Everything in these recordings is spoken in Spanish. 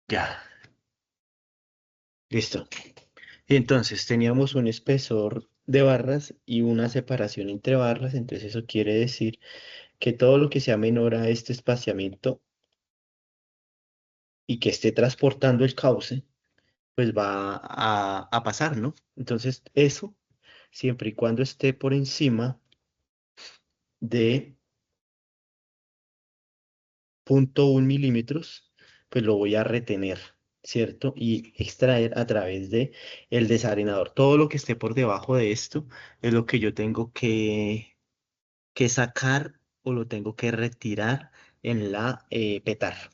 Ya, listo. Y entonces teníamos un espesor de barras y una separación entre barras, entonces eso quiere decir que todo lo que sea menor a este espaciamiento y que esté transportando el cauce, pues va a pasar, ¿no? Entonces eso, siempre y cuando esté por encima de 0,1 milímetros, pues lo voy a retener, ¿cierto? Y extraer a través de el desarenador. Todo lo que esté por debajo de esto es lo que yo tengo que sacar o lo tengo que retirar en la petar,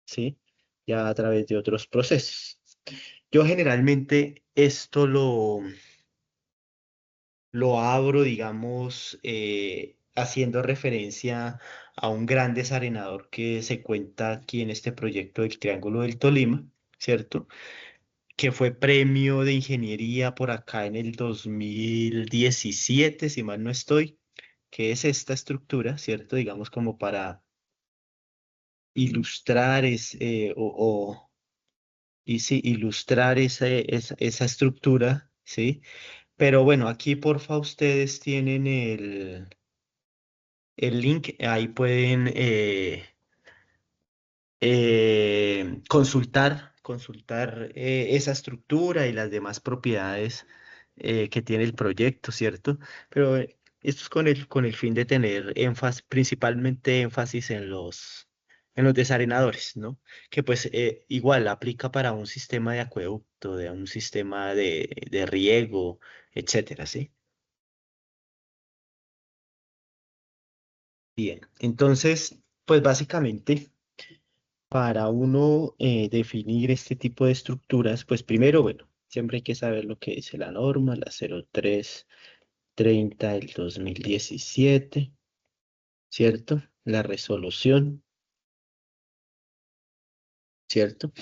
¿sí? Ya a través de otros procesos. Yo generalmente esto lo abro, digamos, haciendo referencia a un gran desarenador que se cuenta aquí en este proyecto del Triángulo del Tolima, ¿cierto? Que fue premio de ingeniería por acá en el 2017, si mal no estoy, que es esta estructura, ¿cierto? Digamos como para ilustrar y sí, ilustrar esa estructura, ¿sí? Pero bueno, aquí porfa ustedes tienen el link, ahí pueden consultar esa estructura y las demás propiedades que tiene el proyecto, ¿cierto? Pero esto es con el fin de tener énfasis, principalmente énfasis en los desarenadores, ¿no? Que pues igual aplica para un sistema de acueducto, de un sistema de riego, etcétera, ¿sí? Bien, entonces, pues básicamente, para uno definir este tipo de estructuras, pues primero, bueno, siempre hay que saber lo que dice la norma, la 0330 del 2017, ¿cierto? La resolución, ¿cierto?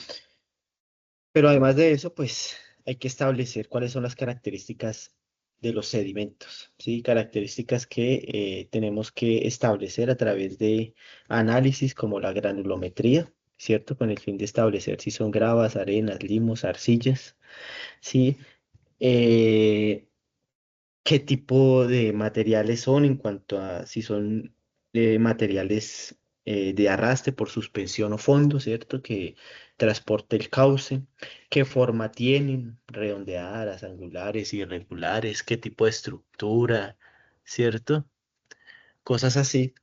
Pero además de eso, pues hay que establecer cuáles son las características de los sedimentos, ¿sí? Características que tenemos que establecer a través de análisis como la granulometría, ¿cierto? Con el fin de establecer si son gravas, arenas, limos, arcillas, ¿sí? Eh, ¿Qué tipo de materiales son en cuanto a si son materiales de arrastre por suspensión o fondo, ¿cierto? Que transporte el cauce, qué forma tienen, redondeadas, angulares, irregulares, qué tipo de estructura, ¿cierto? Cosas así,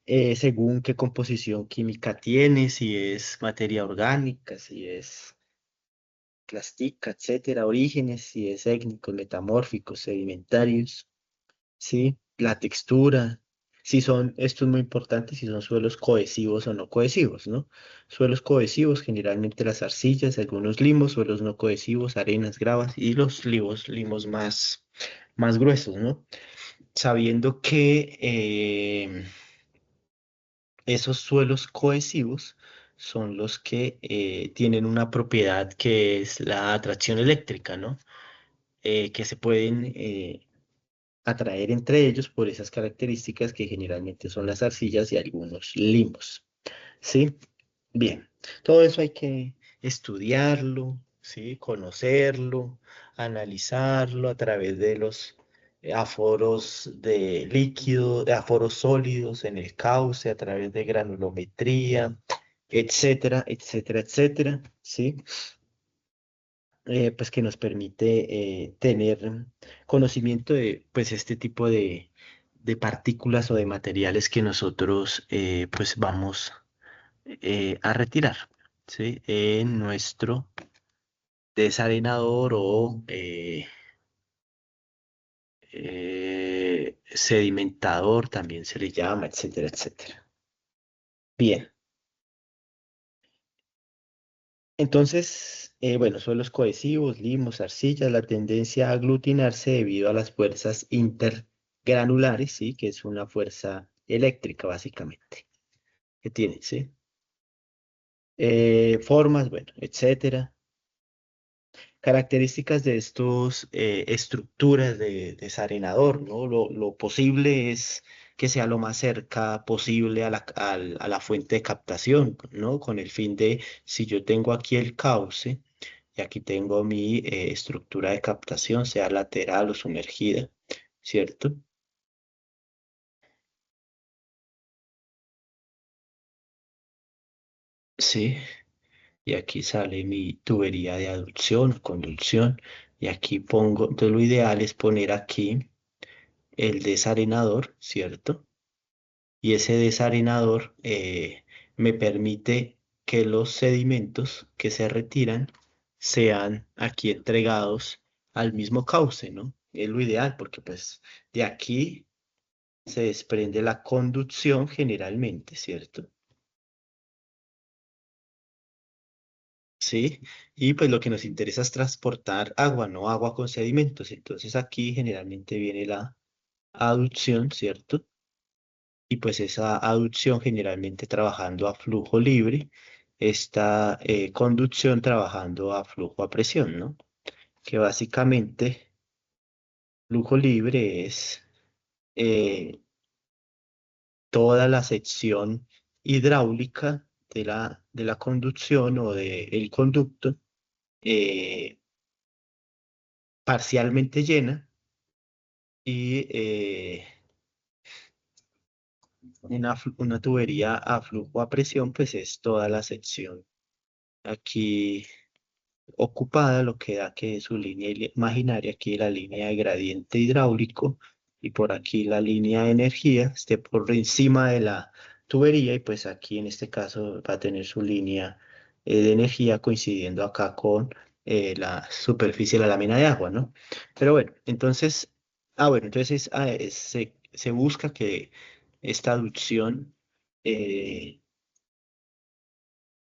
según qué composición química tiene, si es materia orgánica, si es plástica, etcétera, orígenes, si es étnicos, metamórficos, sedimentarios. ¿Sí? La textura, si son, esto es muy importante, si son suelos cohesivos o no cohesivos, ¿no? Suelos cohesivos, generalmente las arcillas, algunos limos, suelos no cohesivos, arenas, gravas y los limos más gruesos, ¿no? Sabiendo que esos suelos cohesivos son los que tienen una propiedad que es la atracción eléctrica, ¿no? Que se pueden atraer entre ellos por esas características que generalmente son las arcillas y algunos limos. ¿Sí? Bien, todo eso hay que estudiarlo, ¿sí? Conocerlo, analizarlo a través de los aforos de líquido, de aforos sólidos en el cauce, a través de granulometría, etcétera, etcétera, etcétera, ¿sí? Pues que nos permite tener conocimiento de pues este tipo de partículas o de materiales que nosotros pues vamos a retirar, ¿sí? En nuestro desarenador o sedimentador también se le llama, etcétera, etcétera. Bien, entonces, bueno, suelos cohesivos, limos, arcillas, la tendencia a aglutinarse debido a las fuerzas intergranulares, ¿sí? Que es una fuerza eléctrica, básicamente, que tienen, ¿sí? Formas, bueno, etcétera. Características de estos estructuras de desarenador, ¿no? Lo posible es que sea lo más cerca posible a la fuente de captación, ¿no? Con el fin de, si yo tengo aquí el cauce y aquí tengo mi estructura de captación, sea lateral o sumergida, ¿cierto? Sí, y aquí sale mi tubería de aducción, conducción, y aquí pongo, entonces lo ideal es poner aquí el desarenador, ¿cierto? Y ese desarenador me permite que los sedimentos que se retiran sean aquí entregados al mismo cauce, ¿no? Es lo ideal porque pues de aquí se desprende la conducción generalmente, ¿cierto? Sí, y pues lo que nos interesa es transportar agua, no agua con sedimentos. Entonces aquí generalmente viene la aducción, ¿cierto? Y pues esa aducción generalmente trabajando a flujo libre, esta conducción trabajando a flujo a presión, ¿no? Que básicamente flujo libre es eh, toda la sección hidráulica de la conducción o del conducto eh, parcialmente llena y una tubería a flujo a presión, pues es toda la sección aquí ocupada, lo que da que su línea imaginaria, aquí la línea de gradiente hidráulico y por aquí la línea de energía esté por encima de la tubería y pues aquí en este caso va a tener su línea de energía coincidiendo acá con la superficie de la lámina de agua, ¿no? Pero bueno, entonces, bueno, entonces se busca que esta aducción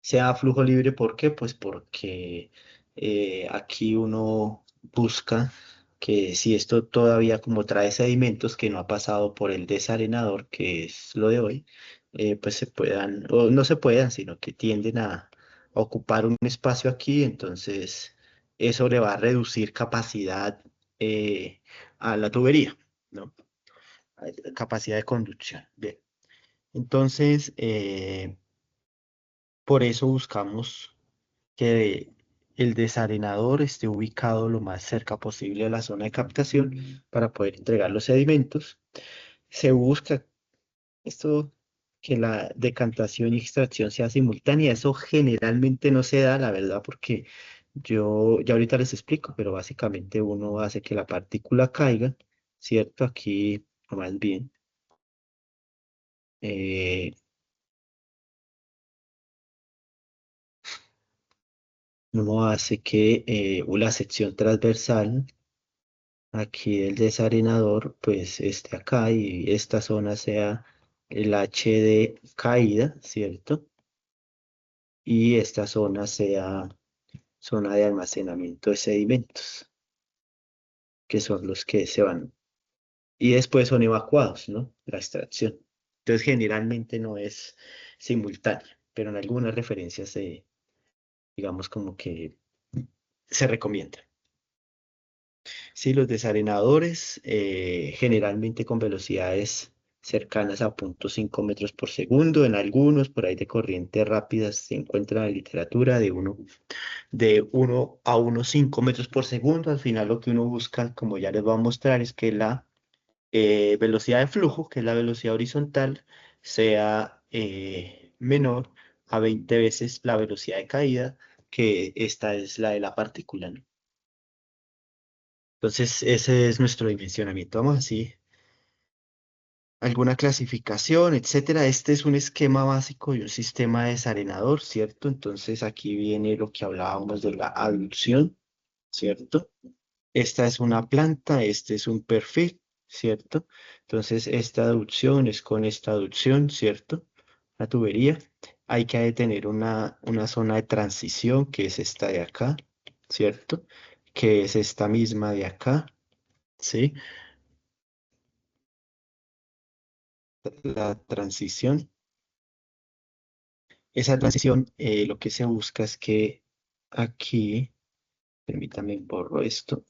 sea a flujo libre. ¿Por qué? Pues porque aquí uno busca que si esto todavía como trae sedimentos que no ha pasado por el desarenador, que es lo de hoy, pues se puedan, o no se puedan, sino que tienden a ocupar un espacio aquí, entonces eso le va a reducir capacidad a la tubería, ¿no? Capacidad de conducción. Bien. Entonces, por eso buscamos que el desarenador esté ubicado lo más cerca posible a la zona de captación para poder entregar los sedimentos. Se busca esto que la decantación y extracción sea simultánea. Eso generalmente no se da, la verdad, porque yo ya ahorita les explico, pero básicamente uno hace que la partícula caiga, ¿cierto? Aquí, o más bien, eh, uno hace que la sección transversal aquí el desarenador pues esté acá y esta zona sea el H de caída, ¿cierto? Y esta zona sea zona de almacenamiento de sedimentos, que son los que se van. Y después son evacuados, ¿no? La extracción. Entonces generalmente no es simultánea, pero en algunas referencias digamos como que se recomienda. Sí, los desarenadores generalmente con velocidades cercanas a 0,5 metros por segundo, en algunos por ahí de corriente rápida se encuentra en la literatura de uno a 1,5 metros por segundo. Al final lo que uno busca, como ya les voy a mostrar, es que la velocidad de flujo, que es la velocidad horizontal, sea menor a 20 veces la velocidad de caída, que esta es la de la partícula, ¿no? Entonces, ese es nuestro dimensionamiento. Vamos así, alguna clasificación, etcétera. Este es un esquema básico de un sistema desarenador, ¿cierto? Entonces, aquí viene lo que hablábamos de la aducción, ¿cierto? Esta es una planta, este es un perfil, ¿cierto? Entonces, esta aducción es con esta aducción, ¿cierto? La tubería. Hay que tener una zona de transición, que es esta de acá, ¿cierto? Que es esta misma de acá, ¿sí? La transición. Esa transición, lo que se busca es que aquí, permítame borro esto,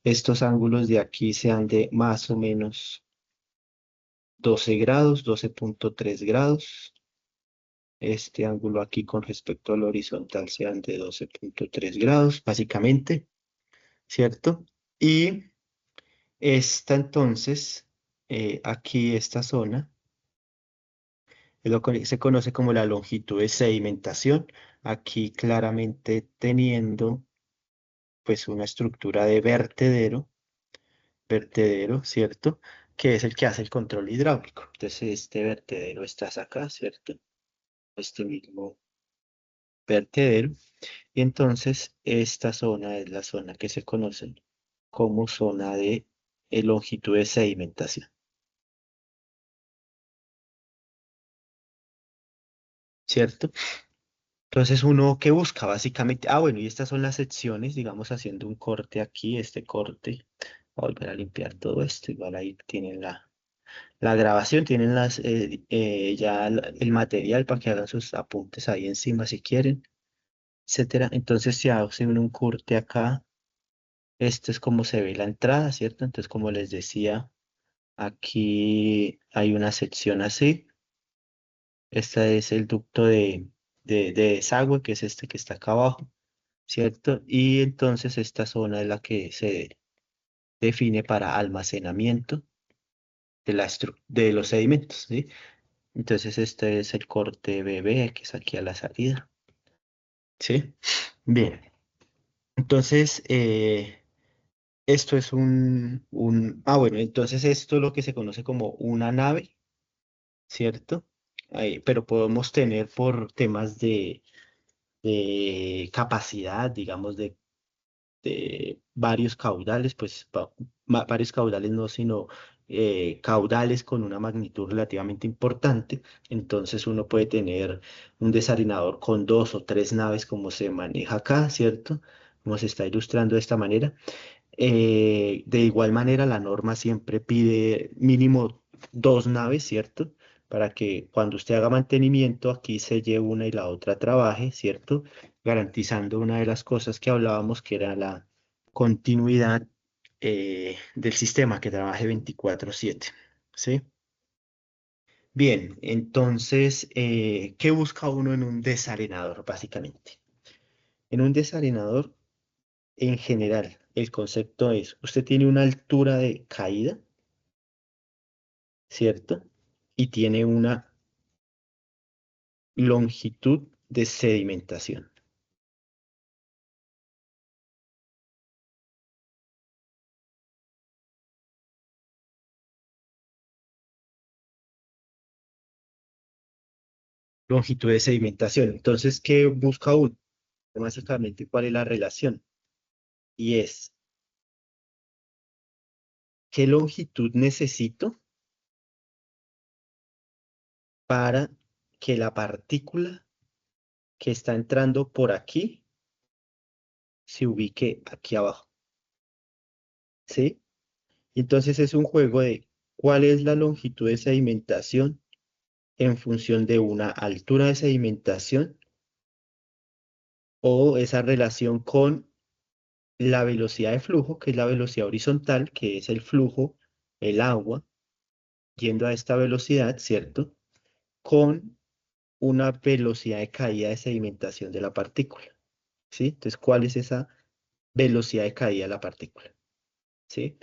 estos ángulos de aquí sean de más o menos 12 grados, 12,3 grados. Este ángulo aquí con respecto al horizontal sean de 12,3 grados, básicamente, ¿cierto? Y esta entonces, aquí esta zona, es lo que se conoce como la longitud de sedimentación, aquí claramente teniendo pues una estructura de vertedero, ¿cierto? Que es el que hace el control hidráulico. Entonces este vertedero está acá, ¿cierto? Este mismo vertedero. Y entonces esta zona es la zona que se conoce como zona de longitud de sedimentación, ¿cierto? Entonces uno que busca básicamente, bueno, y estas son las secciones, digamos, haciendo un corte aquí, este corte, voy a volver a limpiar todo esto, igual ahí tienen la grabación, tienen ya el material para que hagan sus apuntes ahí encima si quieren, etcétera. Entonces se hace un corte acá, esto es como se ve la entrada, ¿cierto? Entonces como les decía, aquí hay una sección así, este es el ducto de desagüe, que es este que está acá abajo, ¿cierto? Y entonces esta zona es la que se define para almacenamiento de los sedimentos, ¿sí? Entonces este es el corte BB, que es aquí a la salida, ¿sí? Bien, entonces esto es bueno, entonces esto es lo que se conoce como una nave, ¿cierto? Pero podemos tener por temas de capacidad, digamos, de varios caudales, pues varios caudales no, sino caudales con una magnitud relativamente importante. Entonces uno puede tener un desalinador con dos o tres naves como se maneja acá, ¿cierto? Como se está ilustrando de esta manera. De igual manera, la norma siempre pide mínimo dos naves, ¿cierto? Para que cuando usted haga mantenimiento, aquí se lleve una y la otra trabaje, ¿cierto? Garantizando una de las cosas que hablábamos, que era la continuidad del sistema, que trabaje 24/7, ¿sí? Bien, entonces, ¿qué busca uno en un desalinador, básicamente? En un desalinador, en general, el concepto es, usted tiene una altura de caída, ¿cierto? Y tiene una longitud de sedimentación. Longitud de sedimentación. Entonces, ¿qué busca uno? Básicamente, ¿cuál es la relación? Y es, ¿qué longitud necesito para que la partícula que está entrando por aquí se ubique aquí abajo? ¿Sí? Entonces es un juego de cuál es la longitud de sedimentación en función de una altura de sedimentación o esa relación con la velocidad de flujo, que es la velocidad horizontal, que es el flujo, el agua, yendo a esta velocidad, ¿cierto? Con una velocidad de caída de sedimentación de la partícula, ¿sí? Entonces, ¿cuál es esa velocidad de caída de la partícula? ¿Sí?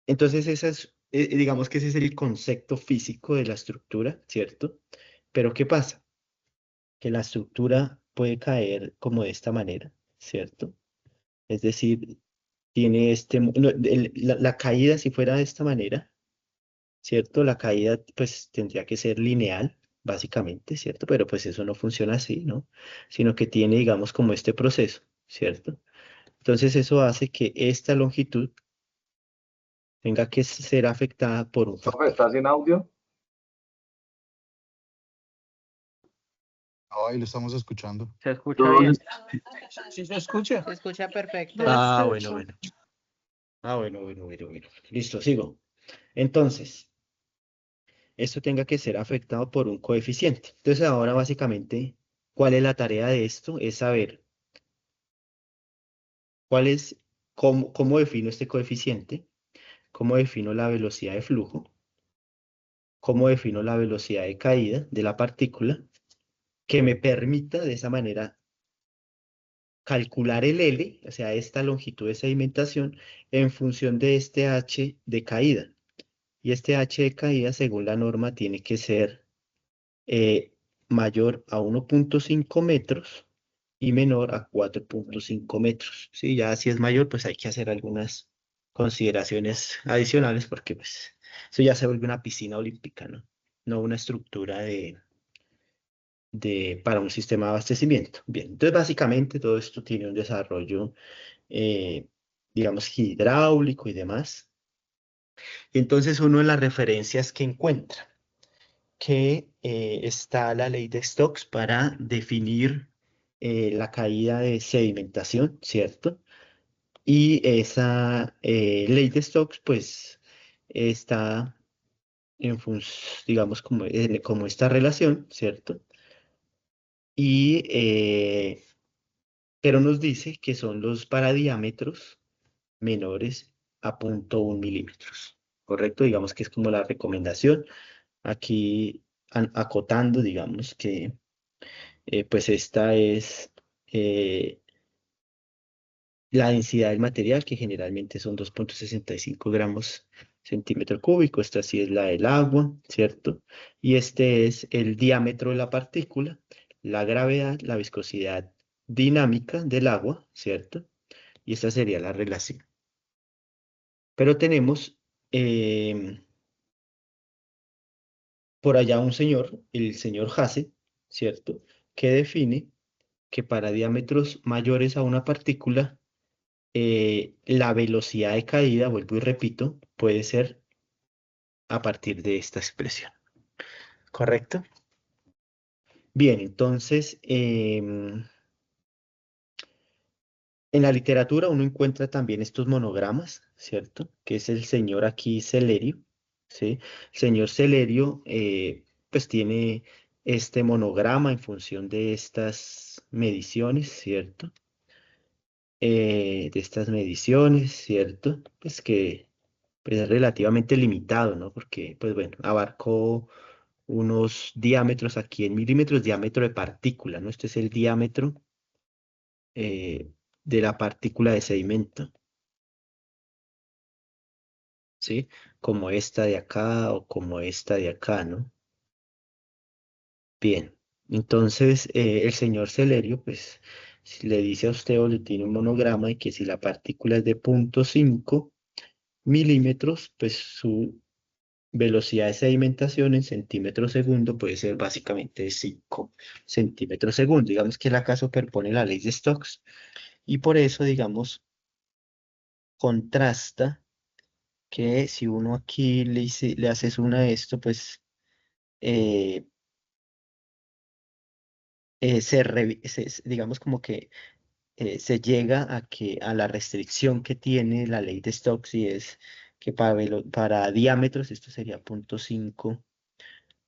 Entonces, digamos que ese es el concepto físico de la estructura, ¿cierto? Pero ¿qué pasa? Que la estructura puede caer como de esta manera, ¿cierto? Es decir, tiene no, la caída si fuera de esta manera, ¿cierto? La caída pues tendría que ser lineal, básicamente, ¿cierto? Pero pues eso no funciona así, ¿no? Sino que tiene, digamos, como este proceso, ¿cierto? Entonces eso hace que esta longitud tenga que ser afectada por un Profe, factor. ¿está sin audio? Ay, lo estamos escuchando. ¿Se escucha bien? ¿Sí se escucha? Se escucha perfecto. Bueno, bueno. Bueno. Listo, sigo. Entonces, esto tenga que ser afectado por un coeficiente. Entonces ahora básicamente, ¿cuál es la tarea de esto? Es saber cuál es, cómo defino este coeficiente, cómo defino la velocidad de flujo, cómo defino la velocidad de caída de la partícula que me permita de esa manera calcular el L, o sea, esta longitud de sedimentación, en función de este H de caída. Y este H de caída, según la norma, tiene que ser mayor a 1,5 metros y menor a 4,5 metros. Sí, ya si es mayor, pues hay que hacer algunas consideraciones adicionales porque pues eso ya se vuelve una piscina olímpica, ¿no? No una estructura para un sistema de abastecimiento. Bien, entonces básicamente todo esto tiene un desarrollo, eh, digamos, hidráulico y demás. Entonces uno de las referencias que encuentra que está la ley de Stokes para definir la caída de sedimentación, ¿cierto? Y esa ley de Stokes, pues, está en función, digamos, como esta relación, ¿cierto? Y, pero nos dice que son los paradiámetros menores a 0,1 milímetros, ¿correcto? Digamos que es como la recomendación. Aquí acotando, digamos que pues esta es eh, la densidad del material, que generalmente son 2,65 gramos centímetro cúbico. Esta sí es la del agua, ¿cierto? Y este es el diámetro de la partícula, la gravedad, la viscosidad dinámica del agua, ¿cierto? Y esta sería la relación. Pero tenemos por allá un señor, el señor Hasse, ¿cierto? Que define que para diámetros mayores a una partícula, la velocidad de caída, vuelvo y repito, puede ser a partir de esta expresión. ¿Correcto? Bien, entonces, en la literatura uno encuentra también estos monogramas, ¿cierto? Que es el señor aquí Celerio, ¿sí? El señor Celerio, pues tiene este monograma en función de estas mediciones, ¿cierto? De estas mediciones, ¿cierto? Pues que pues, es relativamente limitado, ¿no? Porque, pues bueno, abarcó unos diámetros aquí en milímetros, diámetro de partícula, ¿no? Este es el diámetro eh, de la partícula de sedimento, ¿sí? Como esta de acá o como esta de acá, ¿no? Bien, entonces el señor Celerio, pues, si le dice a usted o le tiene un monograma y que si la partícula es de 0,5 milímetros, pues su velocidad de sedimentación en centímetros segundo puede ser básicamente 5 centímetros segundo. Digamos que la acá superpone la ley de Stokes y por eso, digamos, contrasta que si uno aquí le haces una de esto, pues eh, digamos como que se llega a la restricción que tiene la ley de Stokes y es que para diámetros esto sería 0,5.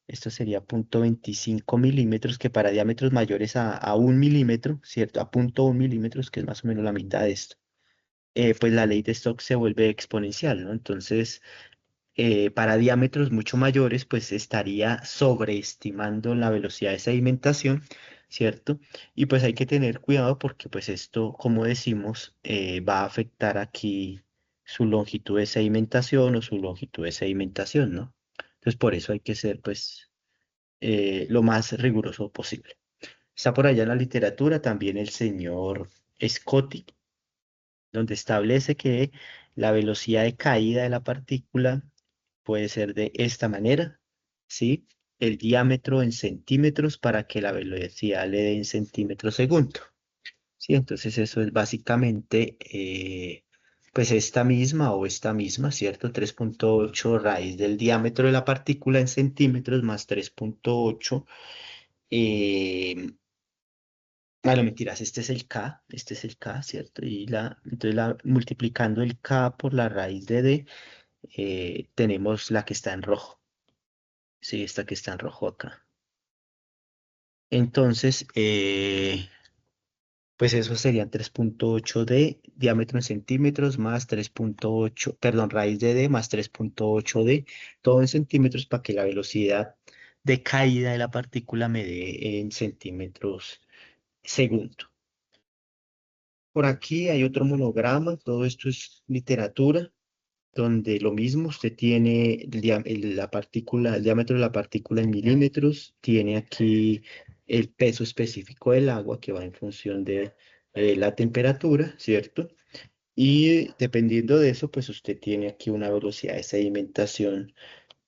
Esto sería 0,25 milímetros, que para diámetros mayores a 1 milímetro, ¿cierto? A 0,1 milímetros, que es más o menos la mitad de esto, pues la ley de Stokes se vuelve exponencial, ¿no? Entonces, para diámetros mucho mayores, pues estaría sobreestimando la velocidad de sedimentación, ¿cierto? Y pues hay que tener cuidado porque pues esto, como decimos, va a afectar aquí su longitud de sedimentación o su longitud de sedimentación, ¿no? Entonces, por eso hay que ser, pues, lo más riguroso posible. Está por allá en la literatura también el señor Scotty, donde establece que la velocidad de caída de la partícula puede ser de esta manera, ¿sí? El diámetro en centímetros para que la velocidad le dé en centímetros segundo, ¿sí? Entonces eso es básicamente, pues esta misma, ¿cierto? 3,8 raíz del diámetro de la partícula en centímetros más 3,8. No, mentiras, este es el K, ¿cierto? Entonces multiplicando el K por la raíz de D, tenemos la que está en rojo. Sí, esta que está en rojo acá. Entonces, pues eso serían 3.8 de diámetro en centímetros más 3.8, perdón, raíz de d más 3.8 de todo en centímetros para que la velocidad de caída de la partícula me dé en centímetros segundo. Por aquí hay otro monograma, todo esto es literatura, donde lo mismo, usted tiene la partícula, el diámetro de la partícula en milímetros, tiene aquí el peso específico del agua que va en función de la temperatura, ¿cierto? Y dependiendo de eso, pues usted tiene aquí una velocidad de sedimentación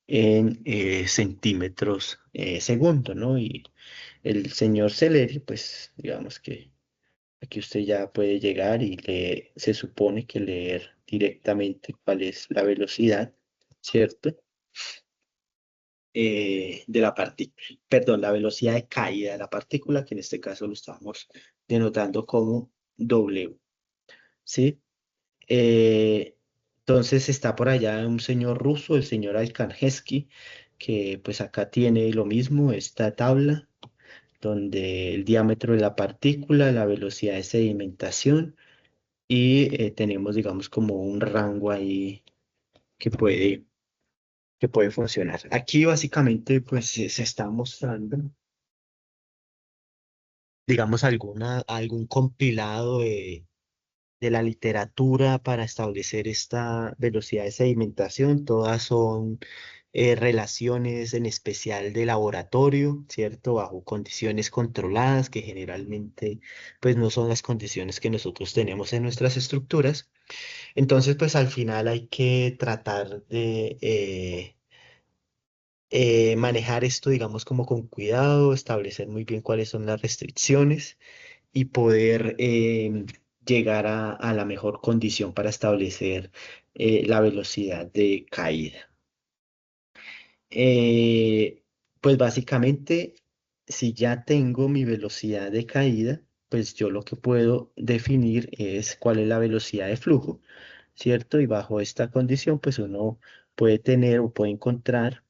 en centímetros segundo, ¿no? Y el señor Celeri, pues digamos que aquí usted ya puede llegar y leer, se supone que leer directamente cuál es la velocidad, ¿cierto? De la partícula, perdón, la velocidad de caída de la partícula, que en este caso lo estamos denotando como W, ¿sí? Eh, entonces está por allá un señor ruso, el señor Alkanevsky, que pues acá tiene lo mismo, esta tabla, donde el diámetro de la partícula, la velocidad de sedimentación, y tenemos, digamos, como un rango ahí que puede, que puede funcionar. Aquí básicamente, pues, se está mostrando, digamos, algún compilado de la literatura para establecer esta velocidad de sedimentación. Todas son relaciones en especial de laboratorio, ¿cierto? Bajo condiciones controladas, que generalmente, pues, no son las condiciones que nosotros tenemos en nuestras estructuras. Entonces, pues al final hay que tratar de manejar esto, digamos, como con cuidado, establecer muy bien cuáles son las restricciones y poder llegar a la mejor condición para establecer la velocidad de caída. Eh, pues básicamente, si ya tengo mi velocidad de caída, pues yo lo que puedo definir es cuál es la velocidad de flujo, ¿cierto? Y bajo esta condición, pues uno puede tener o puede encontrar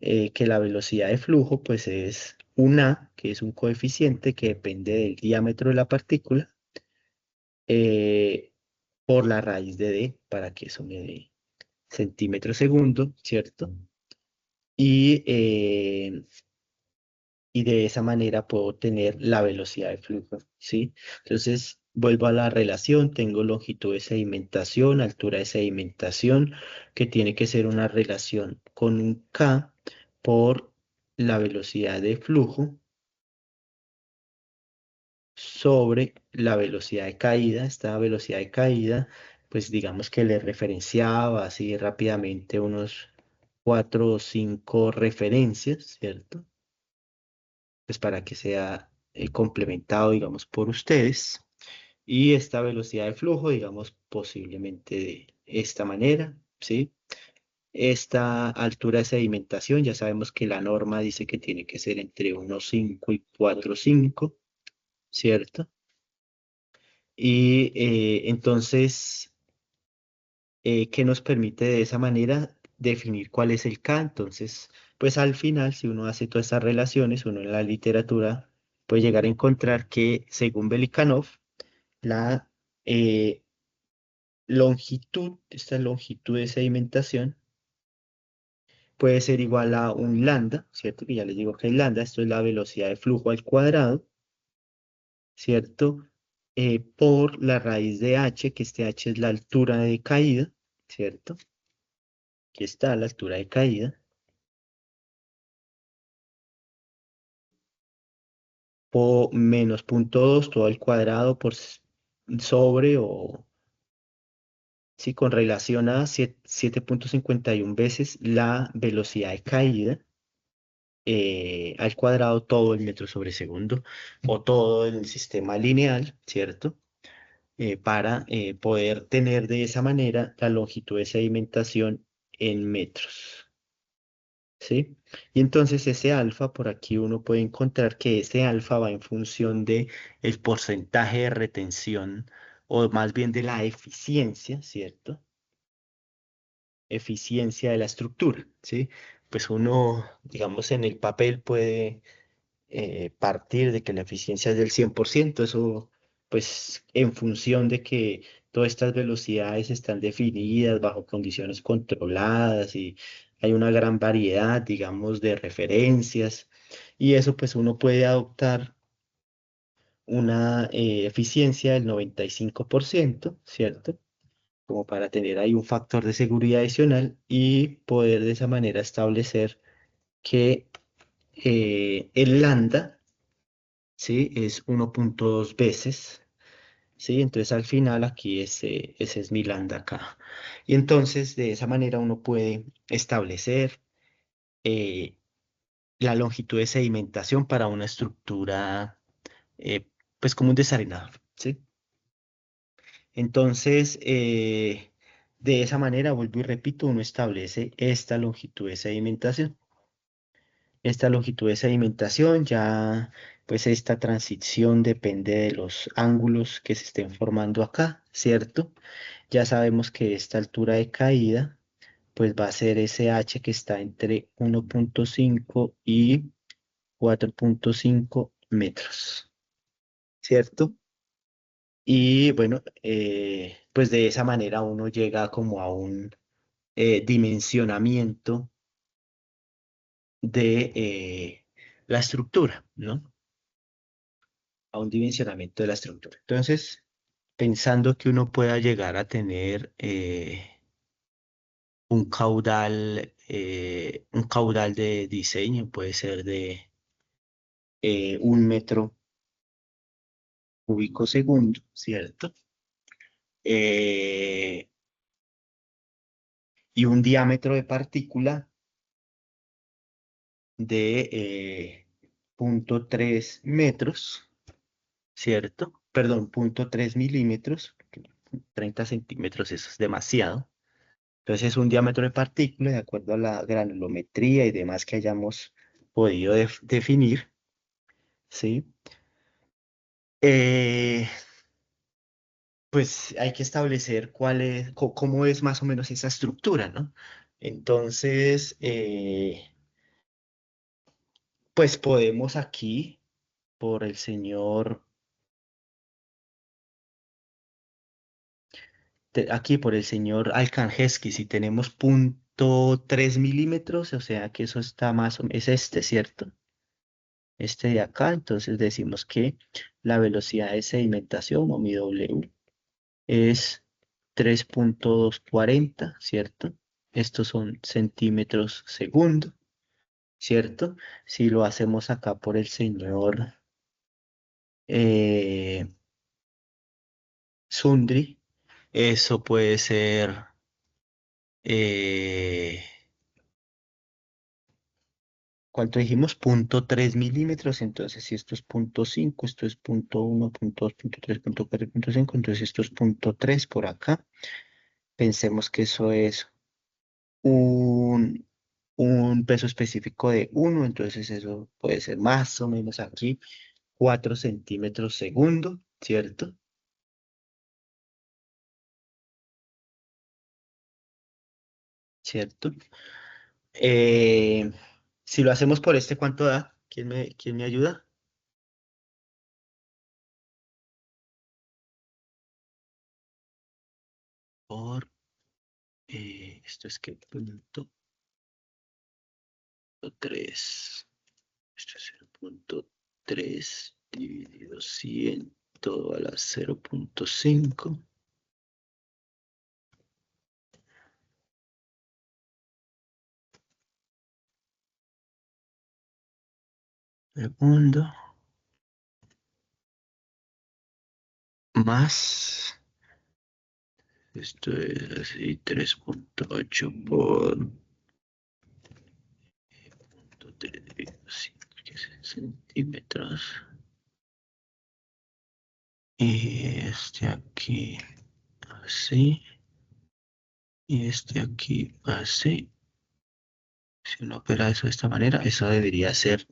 que la velocidad de flujo, pues es un A, que es un coeficiente que depende del diámetro de la partícula, eh, por la raíz de D, para que eso me dé centímetros segundo, ¿cierto? Y, eh, y de esa manera puedo tener la velocidad de flujo, ¿sí? Entonces, vuelvo a la relación, tengo longitud de sedimentación, altura de sedimentación, que tiene que ser una relación con un K por la velocidad de flujo sobre la velocidad de caída. Esta velocidad de caída, pues digamos que le referenciaba así rápidamente unos cuatro o cinco referencias, ¿cierto? Pues para que sea complementado, digamos, por ustedes. Y esta velocidad de flujo, digamos, posiblemente de esta manera, ¿sí? Esta altura de sedimentación, ya sabemos que la norma dice que tiene que ser entre 1,5 y 4,5, ¿cierto? Y entonces, ¿qué nos permite de esa manera definir cuál es el K? Entonces, pues al final, si uno hace todas estas relaciones, uno en la literatura puede llegar a encontrar que, según Velikanov, la longitud, esta longitud de sedimentación, puede ser igual a un lambda, ¿cierto? Que ya les digo que el lambda, esto es la velocidad de flujo al cuadrado, ¿cierto? Por la raíz de h, que este h es la altura de caída, ¿cierto? Aquí está la altura de caída, por menos 0,2 todo al cuadrado por sobre o, sí, con relación a 7,51 veces la velocidad de caída al cuadrado todo el metro sobre segundo o todo el sistema lineal, ¿cierto? Para poder tener de esa manera la longitud de sedimentación en metros, ¿sí? Y entonces ese alfa, por aquí uno puede encontrar que ese alfa va en función de el porcentaje de retención o más bien de la eficiencia, ¿cierto? Eficiencia de la estructura, ¿sí? Pues uno, digamos, en el papel puede partir de que la eficiencia es del 100%, eso pues en función de que todas estas velocidades están definidas bajo condiciones controladas y hay una gran variedad, digamos, de referencias y eso pues uno puede adoptar una eficiencia del 95%, ¿cierto? Como para tener ahí un factor de seguridad adicional y poder de esa manera establecer que el lambda, ¿sí? Es 1.2 veces, ¿sí? Entonces al final aquí ese es mi lambda acá. Y entonces de esa manera uno puede establecer eh, la longitud de sedimentación para una estructura, pues como un desarenado, ¿sí? Entonces, de esa manera, vuelvo y repito, uno establece esta longitud de sedimentación. Esta longitud de sedimentación ya, pues esta transición depende de los ángulos que se estén formando acá, ¿cierto? Ya sabemos que esta altura de caída, pues va a ser ese h que está entre 1.5 y 4.5 metros, ¿cierto? Y bueno, pues de esa manera uno llega como a un dimensionamiento de la estructura, ¿no? A un dimensionamiento de la estructura. Entonces, pensando que uno pueda llegar a tener un caudal de diseño, puede ser de 1 metro cúbico segundo, ¿cierto? Eh, y un diámetro de partícula de 0.3 metros, ¿cierto? Perdón, 0.3 milímetros, 30 centímetros, eso es demasiado. Entonces es un diámetro de partícula de acuerdo a la granulometría y demás que hayamos podido definir, ¿sí? Eh, pues hay que establecer cómo es más o menos esa estructura, ¿no? Entonces, pues podemos aquí, por el señor aquí por el señor Alkanjewski, si tenemos 0.3 milímetros, o sea que eso está más o menos, es este, ¿cierto? Este de acá, entonces decimos que la velocidad de sedimentación o mi W es 3.240, ¿cierto? Estos son centímetros segundo, ¿cierto? Si lo hacemos acá por el señor eh, Sundry, eso puede ser eh, ¿cuánto dijimos? 0.3 milímetros, entonces si esto es 0.5, esto es 0.1, 0.2, 0.3, 0.4, 0.5, entonces esto es 0.3 por acá. Pensemos que eso es un, un peso específico de 1, entonces eso puede ser más o menos aquí 4 centímetros segundo, ¿cierto? ¿Cierto? Eh, si lo hacemos por este, ¿cuánto da? ¿Quién me ayuda? Por, esto es que, punto 3. Esto es 0.3 dividido 100 todo a la 0.5 segundo más, esto es así 3.8 por 0.3 dividido 5, que es en centímetros. Y este aquí así, y este aquí así. Si uno opera eso de esta manera, eso debería ser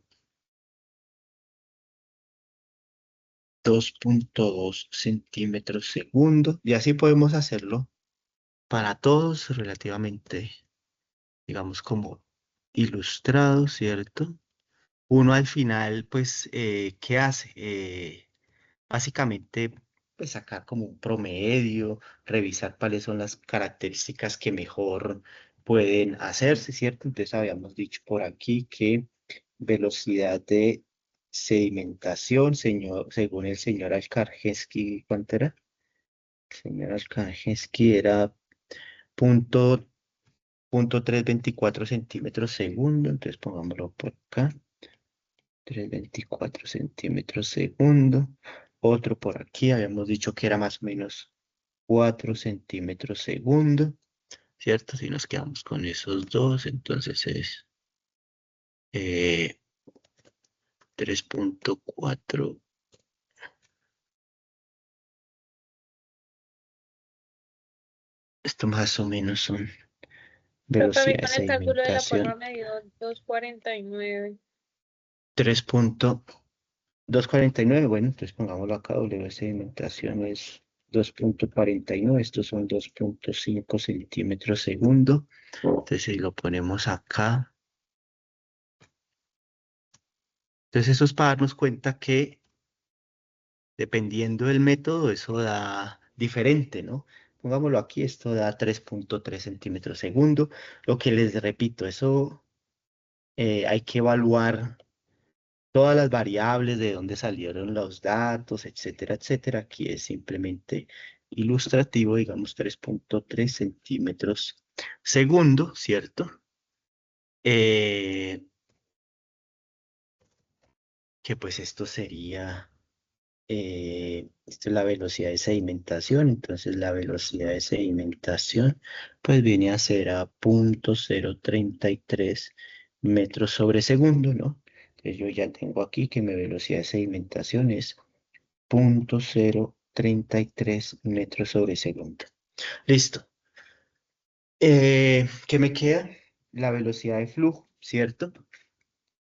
2.2 centímetros segundo. Y así podemos hacerlo para todos relativamente, digamos, como ilustrado, ¿cierto? Uno al final, pues, ¿qué hace? Básicamente pues sacar como un promedio, revisar cuáles son las características que mejor pueden hacerse, ¿cierto? Entonces habíamos dicho por aquí que velocidad de sedimentación, según el señor Alkarjewski, ¿cuánto era? El señor Alkarjewski era punto, punto 324 centímetros segundo, entonces pongámoslo por acá. 324 centímetros segundo. Otro por aquí, habíamos dicho que era más o menos 4 centímetros segundo, ¿cierto? Si nos quedamos con esos dos, entonces es eh, 3.4. Esto más o menos son Pero también velocidad de con el cálculo de la forma sedimentación. me dio 2.49. 3.249, bueno, entonces pongámoslo acá, W de sedimentación es 2.49, estos son 2.5 centímetros segundo. Entonces si lo ponemos acá, entonces eso es para darnos cuenta que dependiendo del método, eso da diferente, ¿no? Pongámoslo aquí, esto da 3.3 centímetros segundo. Lo que les repito, eso hay que evaluar todas las variables, de dónde salieron los datos, etcétera, etcétera. Aquí es simplemente ilustrativo, digamos 3.3 centímetros segundo, ¿cierto? Que pues esto sería, esto es la velocidad de sedimentación, entonces la velocidad de sedimentación pues viene a ser a 0.033 metros sobre segundo, ¿no? Entonces yo ya tengo aquí que mi velocidad de sedimentación es 0.033 metros sobre segundo. Listo. ¿Qué me queda? La velocidad de flujo, ¿cierto?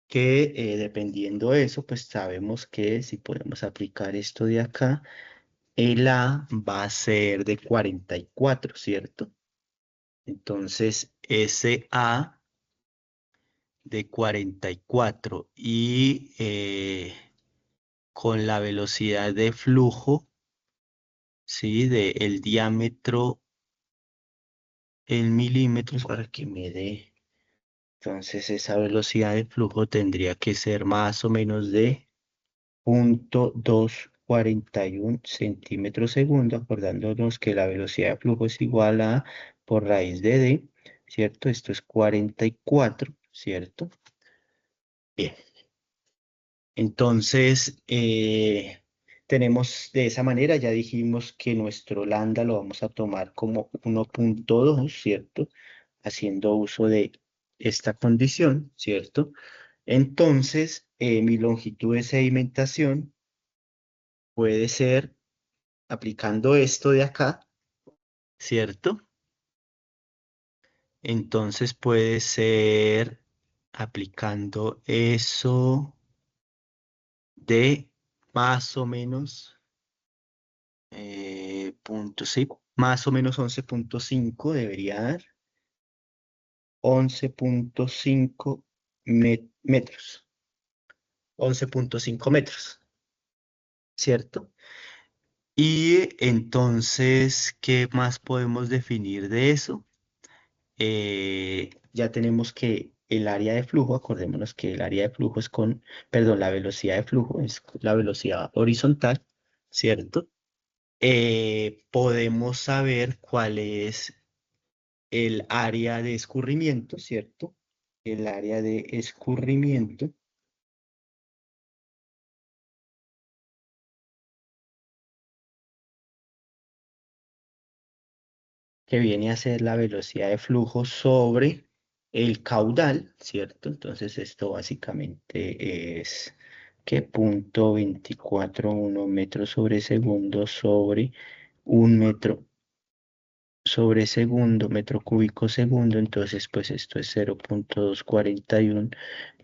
Que dependiendo de eso, pues sabemos que si podemos aplicar esto de acá, el A va a ser de 44, ¿cierto? Entonces, ese A de 44 y con la velocidad de flujo, ¿sí? El diámetro en milímetros para que me dé. Entonces, esa velocidad de flujo tendría que ser más o menos de 0.241 centímetros segundo, acordándonos que la velocidad de flujo es igual a por raíz de D, ¿cierto? Esto es 44, ¿cierto? Bien, entonces tenemos de esa manera, ya dijimos que nuestro lambda lo vamos a tomar como 1.2, ¿cierto? Haciendo uso de esta condición, ¿cierto? Entonces, mi longitud de sedimentación puede ser aplicando esto de acá, ¿cierto? Entonces puede ser aplicando eso de más o menos, sí, más o menos 11.5 debería dar, 11.5 metros, 11.5 metros, ¿cierto? Y entonces, ¿qué más podemos definir de eso? Ya tenemos que el área de flujo, acordémonos que el área de flujo es con, perdón, la velocidad de flujo es la velocidad horizontal, ¿cierto? Podemos saber cuál es el área de escurrimiento, ¿cierto? El área de escurrimiento, que viene a ser la velocidad de flujo sobre el caudal, ¿cierto? Entonces esto básicamente es que 0.241 metros sobre segundo sobre un metro sobre segundo, metro cúbico segundo, entonces pues esto es 0.241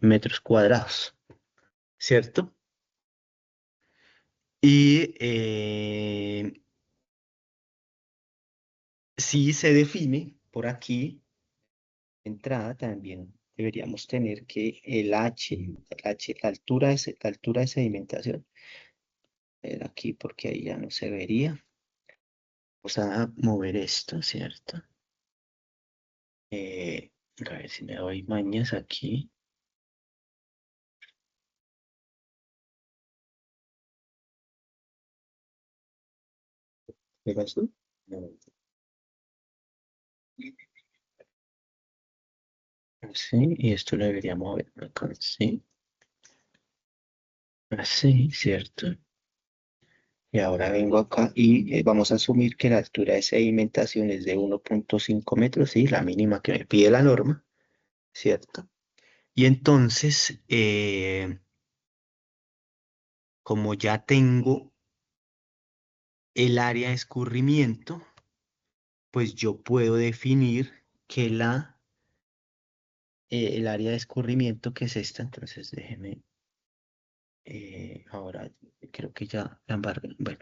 metros cuadrados, ¿cierto? Y si se define por aquí, entrada también deberíamos tener que el H, la altura de sedimentación, ver aquí porque ahí ya no se vería. Vamos a mover esto, ¿cierto? A ver si me doy mañas aquí. ¿Pegas tú? No. Así, y esto lo debería mover acá, sí. Así, ¿cierto? Y ahora vengo acá y vamos a asumir que la altura de sedimentación es de 1.5 metros, sí, la mínima que me pide la norma, ¿cierto? Y entonces, como ya tengo el área de escurrimiento, pues yo puedo definir que el área de escurrimiento que es esta, entonces déjeme, ahora creo que ya la embargué, bueno,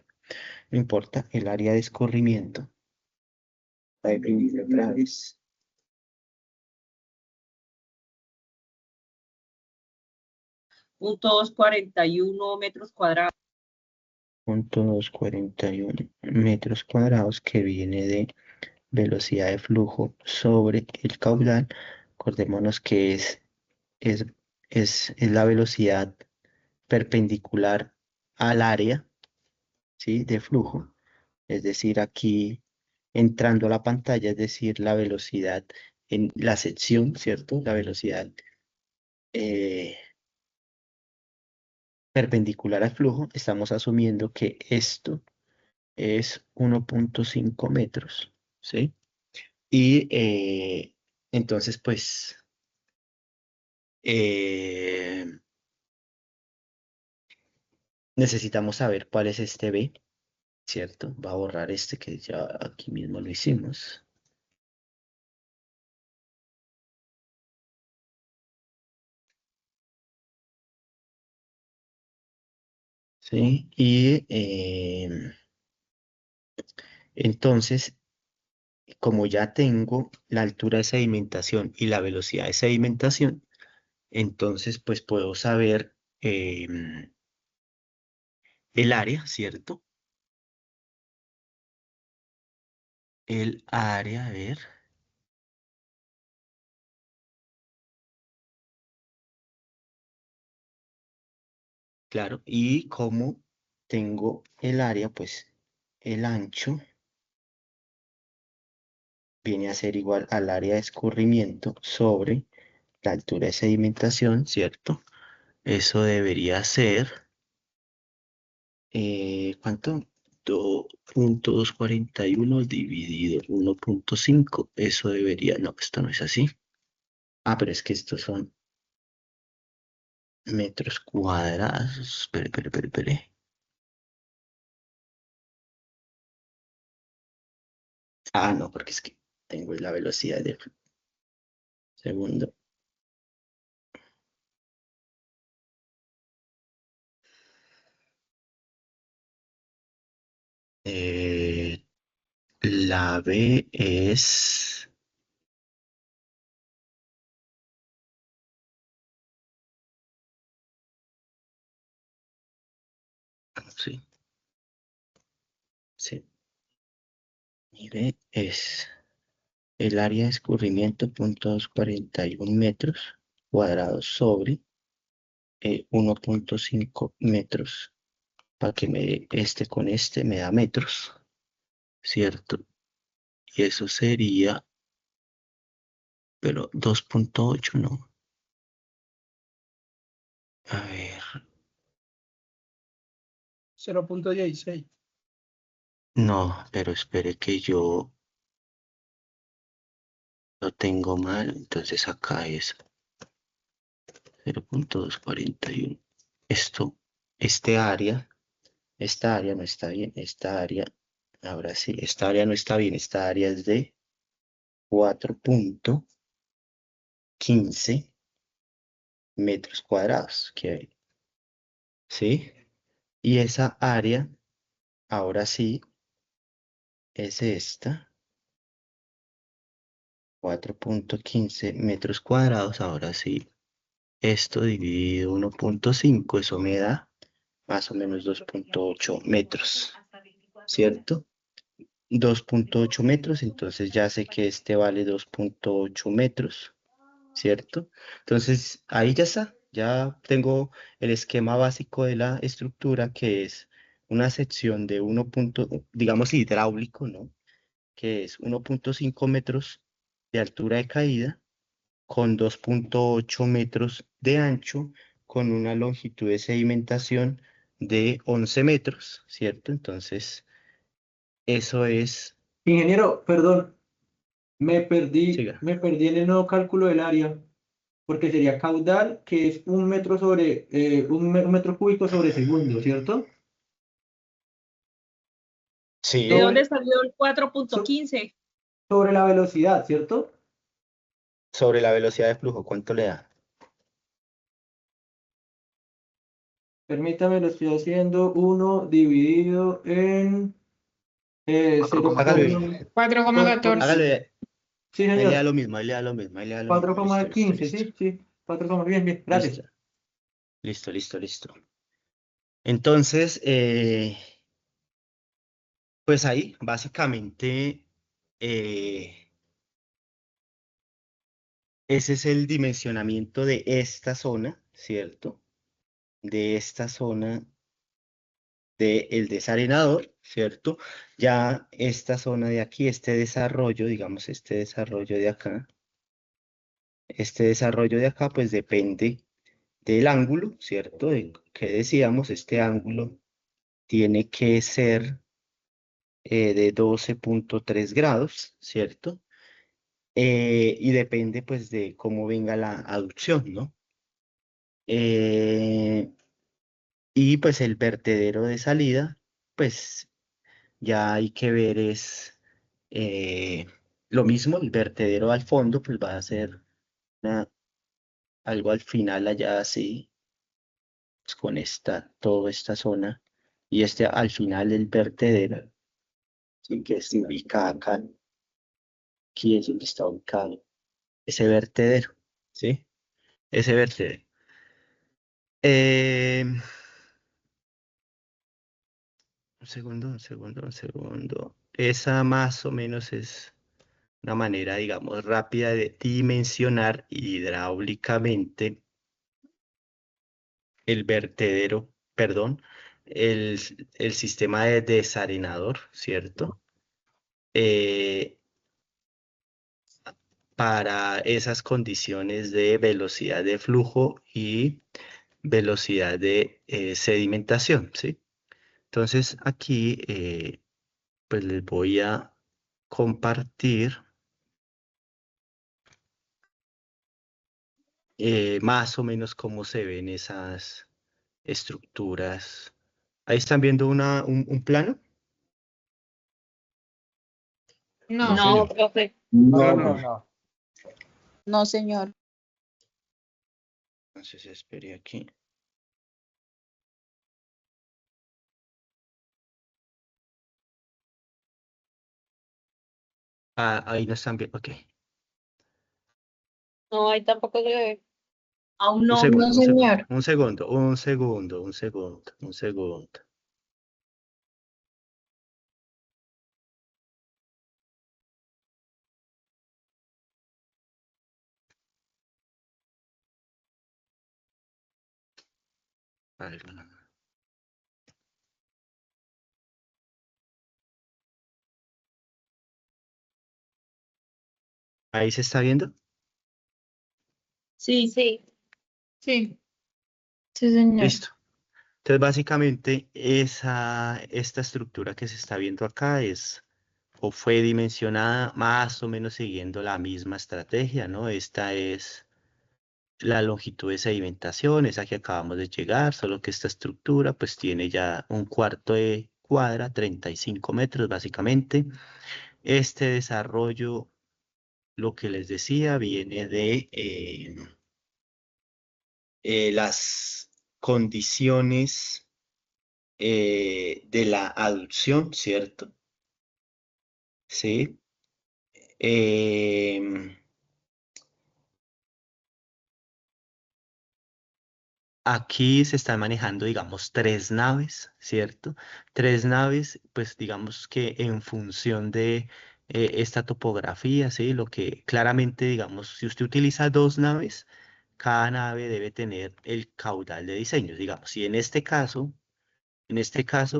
no importa, el área de escurrimiento, la definir otra vez, .241 metros cuadrados. 0.241 metros cuadrados que viene de velocidad de flujo sobre el caudal. Acordémonos que es, es la velocidad perpendicular al área, ¿sí? De flujo. Es decir, aquí entrando a la pantalla, es decir, la velocidad en la sección, ¿cierto? La velocidad eh, perpendicular al flujo. Estamos asumiendo que esto es 1.5 metros, ¿sí? Y entonces, pues, eh, necesitamos saber cuál es este B, ¿cierto? Va a borrar este que ya aquí mismo lo hicimos. ¿Sí? Y entonces, como ya tengo la altura de sedimentación y la velocidad de sedimentación, entonces, pues puedo saber el área, ¿cierto? El área, a ver. Claro, y como tengo el área, pues el ancho viene a ser igual al área de escurrimiento sobre la altura de sedimentación, ¿cierto? Eso debería ser, ¿cuánto? 2.241 dividido 1.5. Eso debería, no, esto no es así. Ah, pero es que estos son metros cuadrados. Espere. Ah, no, porque es que tengo la velocidad de segundo. Eh, la B es... Sí, sí. Mi B es el área de escurrimiento, 0.241 metros cuadrados sobre 1.5 metros. Para que me este con este me da metros, ¿cierto? Y eso sería, pero 2.8 no. A ver, 0.16. no, pero espere que yo lo tengo mal, entonces acá es 0.241. Esto, este área, esta área no está bien, esta área, ahora sí, esta área no está bien, esta área es de 4.15 metros cuadrados, ¿sí? Y esa área, ahora sí, es esta, 4.15 metros cuadrados, ahora sí, esto dividido 1.5, eso me da más o menos 2.8 metros, ¿cierto? 2.8 metros, entonces ya sé que este vale 2.8 metros, ¿cierto? Entonces ahí ya está, ya tengo el esquema básico de la estructura, que es una sección de 1. Digamos hidráulico, ¿no? Que es 1.5 metros de altura de caída con 2.8 metros de ancho, con una longitud de sedimentación de 11 metros, ¿cierto? Entonces, eso es, Ingeniero, perdón, siga. me perdí en el nuevo cálculo del área, porque sería caudal, que es un metro sobre, un metro cúbico sobre segundo, ¿cierto? ¿De Sí, dónde Sobre, salió el so- 4.15? sobre la velocidad, ¿cierto? sobre la velocidad de flujo, ¿cuánto le da? Permítame, lo estoy haciendo, uno dividido en Hágalo 0. bien. 4,14. Hágale, Sí, ahí le da señor, lo mismo, ahí le da lo mismo, ahí le da lo cuatro mismo. coma Listo, listo, quince listo. sí, sí, 4, bien, bien, Listo, gracias. listo, listo, listo. Entonces, pues ahí, básicamente, eh, ese es el dimensionamiento de esta zona, ¿cierto? De esta zona del desarenador, ¿cierto? Ya esta zona de aquí, este desarrollo, digamos, este desarrollo de acá, pues depende del ángulo, ¿cierto? Que decíamos, este ángulo tiene que ser de 12.3 grados, ¿cierto? Y depende, pues, de cómo venga la aducción, ¿no? Eh, y pues el vertedero de salida, pues ya hay que ver es eh, lo mismo, el vertedero al fondo, pues va a ser algo al final allá así, pues, con toda esta zona, y este al final el vertedero, sí, que se ubica acá, aquí es donde está ubicado ese vertedero, ¿sí? Ese vertedero. Eh, un segundo, un segundo, un segundo. Esa más o menos es una manera, digamos, rápida de dimensionar hidráulicamente el vertedero, perdón, el sistema de desarenador, ¿cierto? Eh, para esas condiciones de velocidad de flujo y velocidad de sedimentación, ¿sí? Entonces aquí, pues les voy a compartir más o menos cómo se ven esas estructuras. Ahí están viendo un plano. No, No, No, señor. profe. No, No, no, no. no. no, señor. Entonces espere aquí. Ah, ahí no están viendo. Ok. No, ahí tampoco se ve. Aún Un no. segundo, No, un segundo, señor. un segundo, un segundo, un segundo, un segundo. Algo no. Ahí se está viendo. Sí. Sí. Sí. Sí, señor. Listo. Entonces, básicamente, esta estructura que se está viendo acá es o fue dimensionada más o menos siguiendo la misma estrategia, ¿no? Esta es la longitud de sedimentación, esa que acabamos de llegar, solo que esta estructura pues tiene ya un cuarto de cuadra, 35 metros básicamente. Este desarrollo, lo que les decía, viene de las condiciones de la aducción, ¿cierto? Sí. Em, Aquí se están manejando, digamos, 3 naves, ¿cierto? 3 naves, pues digamos que en función de esta topografía, ¿sí? Lo que claramente, digamos, si usted utiliza 2 naves, cada nave debe tener el caudal de diseño. Digamos, si en este caso,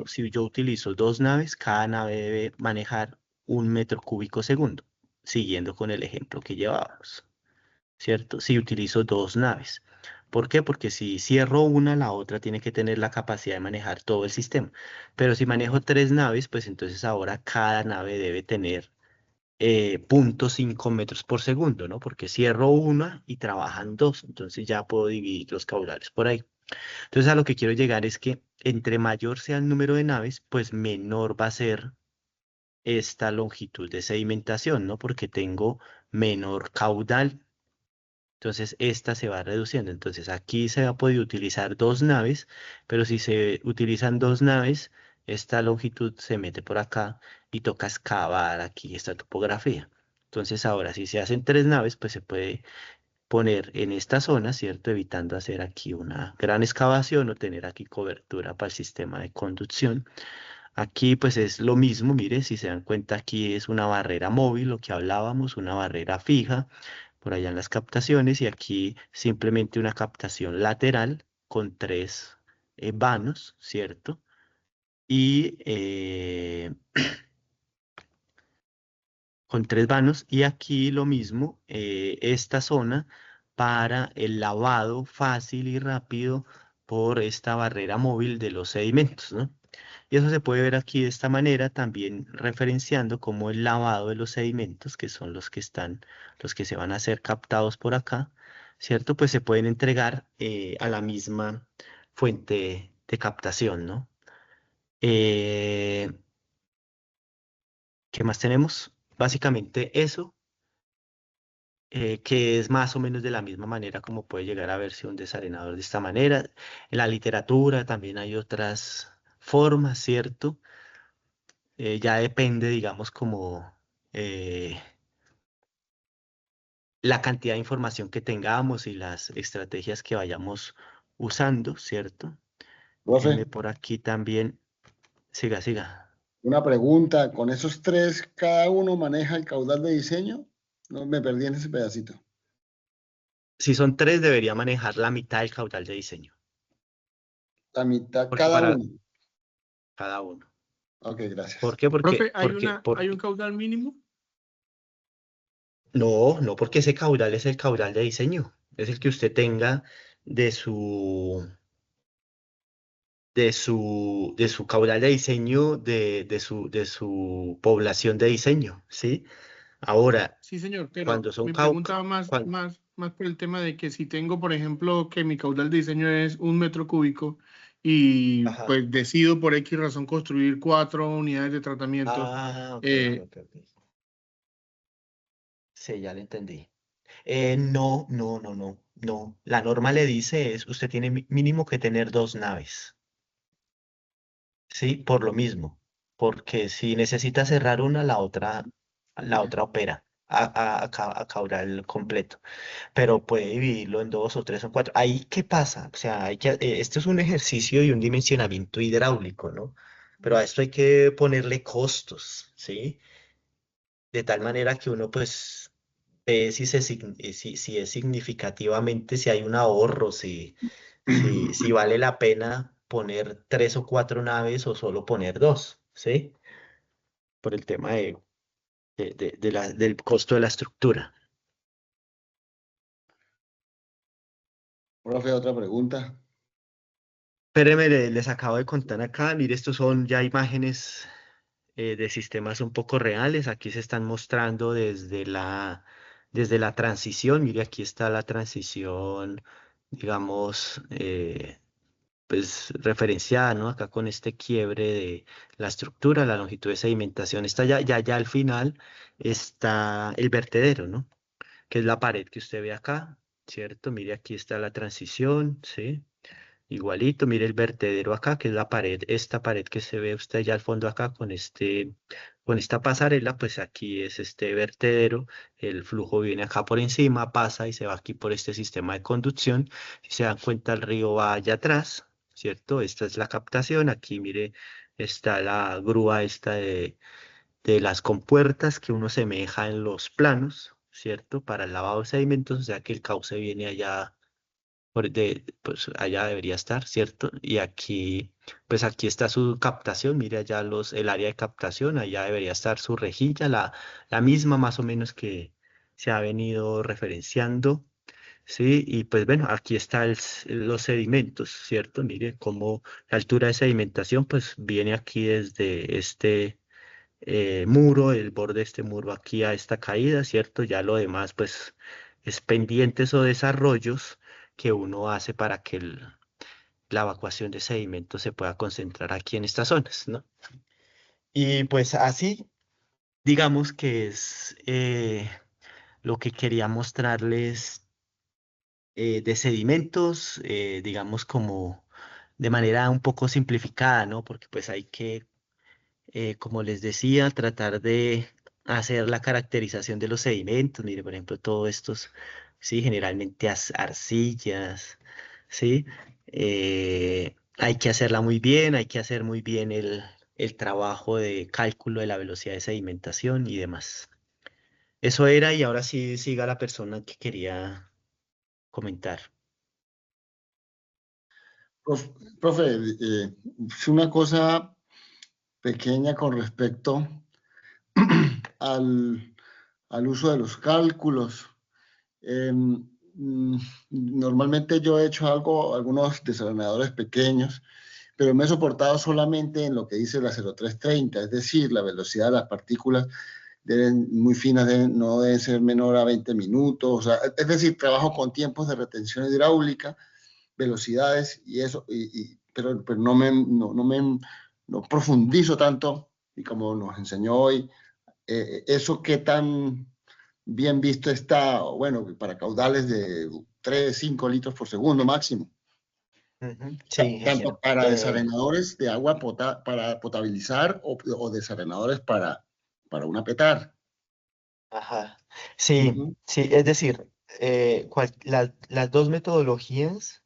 si yo utilizo 2 naves, cada nave debe manejar 1 metro cúbico segundo, siguiendo con el ejemplo que llevábamos, ¿cierto? Si utilizo 2 naves. ¿Por qué? Porque si cierro una, la otra tiene que tener la capacidad de manejar todo el sistema. Pero si manejo 3 naves, pues entonces ahora cada nave debe tener 0,5 metros por segundo, ¿no? Porque cierro una y trabajan dos, entonces ya puedo dividir los caudales por ahí. Entonces a lo que quiero llegar es que entre mayor sea el número de naves, pues menor va a ser esta longitud de sedimentación, ¿no? Porque tengo menor caudal. Entonces esta se va reduciendo. Entonces aquí se va a poder utilizar 2 naves, pero si se utilizan 2 naves, esta longitud se mete por acá y toca excavar aquí esta topografía. Entonces ahora si se hacen 3 naves, pues se puede poner en esta zona, ¿cierto? Evitando hacer aquí una gran excavación o tener aquí cobertura para el sistema de conducción. Aquí pues es lo mismo, mire, si se dan cuenta aquí es una barrera móvil, lo que hablábamos, una barrera fija por allá en las captaciones y aquí simplemente una captación lateral con 3 vanos, ¿cierto? Y con 3 vanos y aquí lo mismo, esta zona para el lavado fácil y rápido por esta barrera móvil de los sedimentos, ¿no? Y eso se puede ver aquí de esta manera, también referenciando cómo el lavado de los sedimentos, que son los que se van a ser captados por acá, ¿cierto? Pues se pueden entregar a la misma fuente de captación, ¿no? Eh, ¿Qué más tenemos? Básicamente eso, que es más o menos de la misma manera como puede llegar a verse un desarenador de esta manera. En la literatura también hay otras formas, ¿cierto? Ya depende, digamos, como eh, la cantidad de información que tengamos y las estrategias que vayamos usando, ¿cierto? Profe, Por aquí también, siga, siga. una pregunta, ¿con esos tres cada uno maneja el caudal de diseño? No me perdí en ese pedacito. Si son 3, debería manejar la mitad del caudal de diseño, La mitad porque cada para uno. cada uno. Ok, gracias. ¿Por qué? Profe, ¿hay Porque un caudal mínimo? no, no, porque ese caudal es el caudal de diseño, es el que usted tenga de su caudal de diseño, de su población de diseño, ¿sí? Ahora, Sí, señor, pero cuando son mi pregunta va cuan- más por el tema de que si tengo, por ejemplo, que mi caudal de diseño es 1 metro cúbico y Ajá. pues decido por X razón construir 4 unidades de tratamiento. Ah, ok, ok, eh, ok, ok. Sí, ya le entendí. No, no, no, no, no. La norma le dice es, usted tiene mínimo que tener 2 naves, ¿sí? Por lo mismo, porque si necesita cerrar una, la otra opera a caudal completo, pero puede dividirlo en 2 o 3 o 4. Ahí, ¿qué pasa? O sea, esto es un ejercicio y un dimensionamiento hidráulico, ¿no? Pero a esto hay que ponerle costos, ¿sí? De tal manera que uno, pues, ve si es significativamente, si hay un ahorro, si vale la pena poner 3 o 4 naves o solo poner dos, ¿sí? Por el tema del costo de la estructura. Profe, otra pregunta. Espérenme, les acabo de contar acá, mire, estos son ya imágenes de sistemas un poco reales. Aquí se están mostrando desde la transición. Mire, aquí está la transición, digamos, pues referenciada, ¿no? Acá con este quiebre de la estructura, la longitud de sedimentación. Está ya al final está el vertedero, ¿no? Que es la pared que usted ve acá, ¿cierto? Mire, aquí está la transición, ¿sí? Igualito, mire el vertedero acá, que es la pared, esta pared que se ve usted ya al fondo acá con esta pasarela, pues aquí es este vertedero, el flujo viene acá por encima, pasa y se va aquí por este sistema de conducción. Si se dan cuenta, el río va allá atrás, ¿cierto? Esta es la captación, aquí mire, está la grúa esta de las compuertas que uno semeja en los planos, ¿cierto? Para el lavado de sedimentos, o sea que el cauce viene allá pues allá debería estar, ¿cierto? Y aquí, pues aquí está su captación, mire allá el área de captación, allá debería estar su rejilla, la misma más o menos que se ha venido referenciando, ¿sí? Y pues bueno, aquí están los sedimentos, ¿cierto? Mire cómo la altura de sedimentación, pues viene aquí desde este muro, el borde de este muro aquí a esta caída, ¿cierto? Ya lo demás, pues, es pendientes o desarrollos que uno hace para que la evacuación de sedimentos se pueda concentrar aquí en estas zonas, ¿no? Y pues así, digamos que es lo que quería mostrarles de sedimentos, digamos como de manera un poco simplificada, ¿no? Porque pues hay que como les decía, tratar de hacer la caracterización de los sedimentos. Mire, por ejemplo, todos estos, sí, generalmente arcillas, sí. Hay que hacerla muy bien, hay que hacer muy bien el trabajo de cálculo de la velocidad de sedimentación y demás. Eso era, y ahora sí siga la persona que quería comentar. Profe, es una cosa pequeña con respecto al uso de los cálculos. Normalmente yo he hecho algunos desalenadores pequeños, pero me he soportado solamente en lo que dice la 0330, es decir, la velocidad de las partículas muy finas, no deben ser menor a 20 minutos, o sea, es decir, trabajo con tiempos de retención hidráulica, velocidades y eso, pero no profundizo tanto, y como nos enseñó hoy, eso qué tan bien visto está, bueno, para caudales de 3, 5 litros por segundo máximo. Sí, Tanto ingeniero. para desarenadores de agua para potabilizar o desarenadores para una petar. Ajá. Sí, Ujú. sí, es decir, las dos metodologías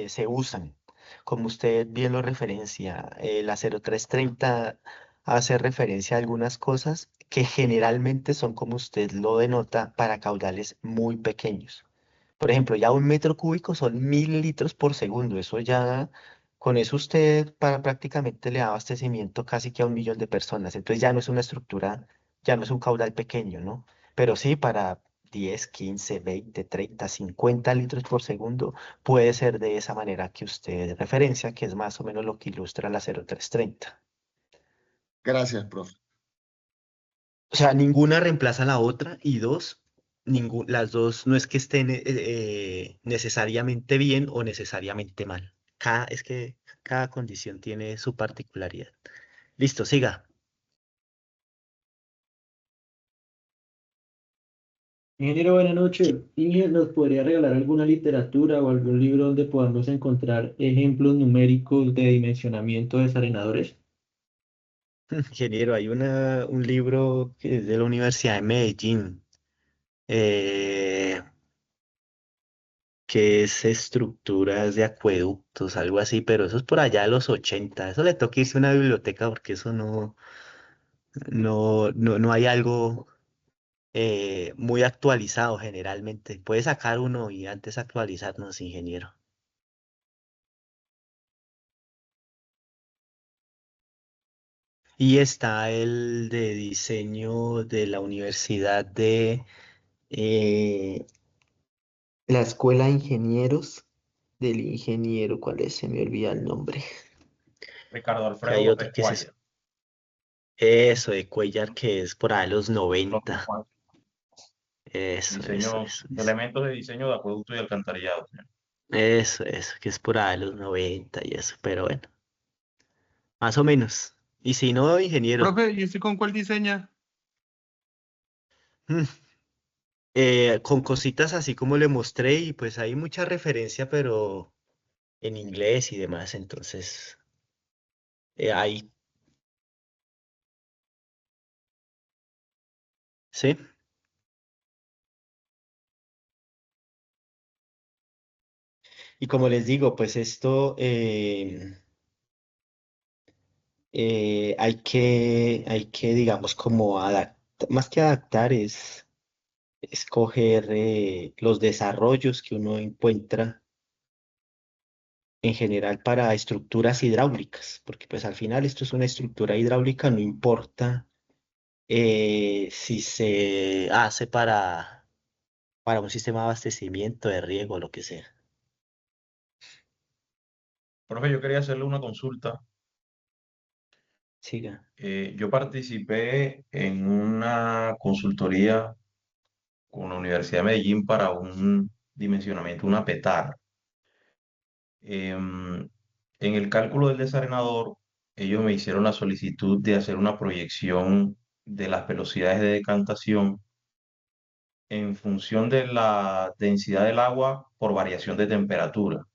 se usan. Como usted bien lo referencia, la 0330 hace referencia a algunas cosas que generalmente son, como usted lo denota, para caudales muy pequeños. Por ejemplo, ya 1 metro cúbico son 1000 litros por segundo. Eso ya, con eso usted para prácticamente le da abastecimiento casi que a 1 millón de personas. Entonces ya no es una estructura, ya no es un caudal pequeño, ¿no? Pero sí para 10, 15, 20, 30, 50 litros por segundo puede ser de esa manera que usted referencia, que es más o menos lo que ilustra la 0330. Gracias, profe. O sea, ninguna reemplaza a la otra y dos, las dos no es que estén necesariamente bien o necesariamente mal. Es que cada condición tiene su particularidad. Listo, siga. Ingeniero, buenas noches. Inge, ¿nos podría regalar alguna literatura o algún libro donde podamos encontrar ejemplos numéricos de dimensionamiento de desarenadores? Ingeniero, hay un libro que es de la Universidad de Medellín, eh, que es estructuras de acueductos, algo así, pero eso es por allá de los 80. Eso le toca irse a una biblioteca porque eso no hay algo muy actualizado generalmente. Puede sacar uno y antes actualizarnos, ingeniero. Y está el de diseño de la Universidad de eh, la Escuela de Ingenieros del ingeniero, ¿cuál es? Se me olvida el nombre. Ricardo Que hay Alfredo otro López que es Cuellar. eso de Cuellar, que es por ahí los 90. Eso. Elementos de diseño de acueducto y alcantarillado. Eso, que es por ahí los 90 y eso, pero bueno, más o menos. Y si no, ingeniero. Profe, ¿y usted con cuál diseña? mm, con cositas así como le mostré y pues hay mucha referencia, pero en inglés y demás, entonces ahí, ¿sí? Y como les digo, pues esto hay que, digamos, como adaptar, más que adaptar, es escoger los desarrollos que uno encuentra en general para estructuras hidráulicas, porque pues al final esto es una estructura hidráulica, no importa si se hace para un sistema de abastecimiento, de riego, lo que sea. Profe, yo quería hacerle una consulta. Siga. Yo participé en una consultoría con la Universidad de Medellín para un dimensionamiento, una PETAR. En el cálculo del desarenador, ellos me hicieron la solicitud de hacer una proyección de las velocidades de decantación en función de la densidad del agua por variación de temperatura.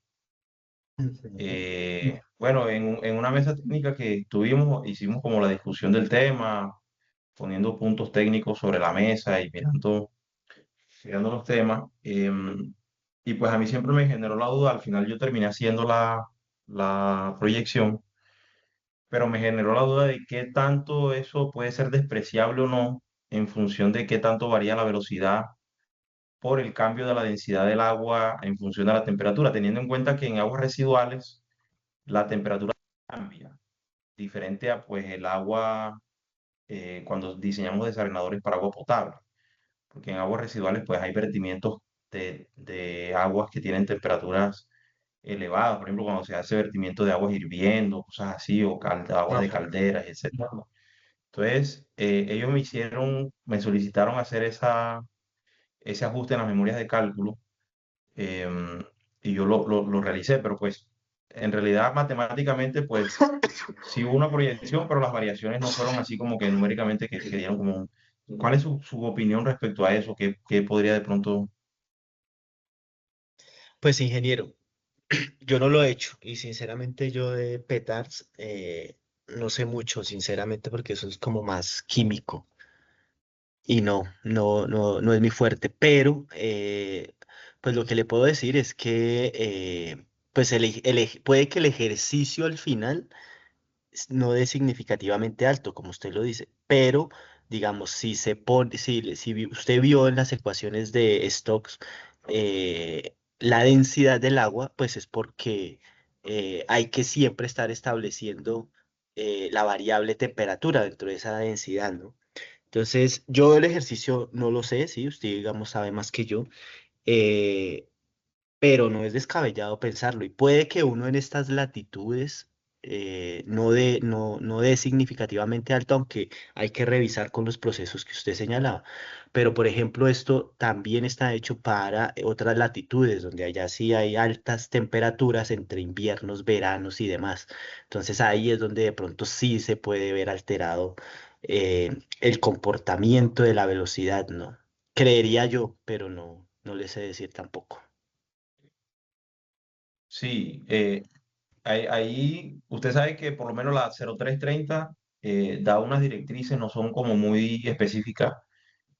Bueno, en una mesa técnica que tuvimos, hicimos como la discusión del tema, poniendo puntos técnicos sobre la mesa y mirando los temas. Y pues a mí siempre me generó la duda, al final yo terminé haciendo la proyección, pero me generó la duda de qué tanto eso puede ser despreciable o no en función de qué tanto varía la velocidad por el cambio de la densidad del agua en función de la temperatura, teniendo en cuenta que en aguas residuales la temperatura cambia, diferente a pues el agua cuando diseñamos desarenadores para agua potable, porque en aguas residuales pues hay vertimientos de aguas que tienen temperaturas elevadas, por ejemplo cuando se hace vertimiento de aguas hirviendo, cosas así, o aguas de Ajá. calderas, etc. Entonces, ellos me solicitaron hacer ese ajuste en las memorias de cálculo, em, y yo lo realicé, pero pues en realidad matemáticamente pues sí hubo una proyección, pero las variaciones no fueron así como que numéricamente que dieron como ¿Cuál es su opinión respecto a eso? ¿Qué podría de pronto? Pues ingeniero, yo no lo he hecho y sinceramente yo de petards no sé mucho, sinceramente, porque eso es como más químico y no es mi fuerte, pero pues lo que le puedo decir es que pues puede que el ejercicio al final no es significativamente alto, como usted lo dice, pero digamos, si se pone, si usted vio en las ecuaciones de Stokes la densidad del agua, pues es porque hay que siempre estar estableciendo la variable temperatura dentro de esa densidad, ¿no? Entonces, yo el ejercicio no lo sé, sí, usted digamos sabe más que yo, eh, pero no es descabellado pensarlo. Y puede que uno en estas latitudes no dé significativamente alto, aunque hay que revisar con los procesos que usted señalaba. Pero, por ejemplo, esto también está hecho para otras latitudes, donde allá sí hay altas temperaturas entre inviernos, veranos y demás. Entonces ahí es donde de pronto sí se puede ver alterado el comportamiento de la velocidad, ¿no? Creería yo, pero no le sé decir tampoco. Sí, ahí usted sabe que por lo menos la 0330 da unas directrices, no son como muy específicas,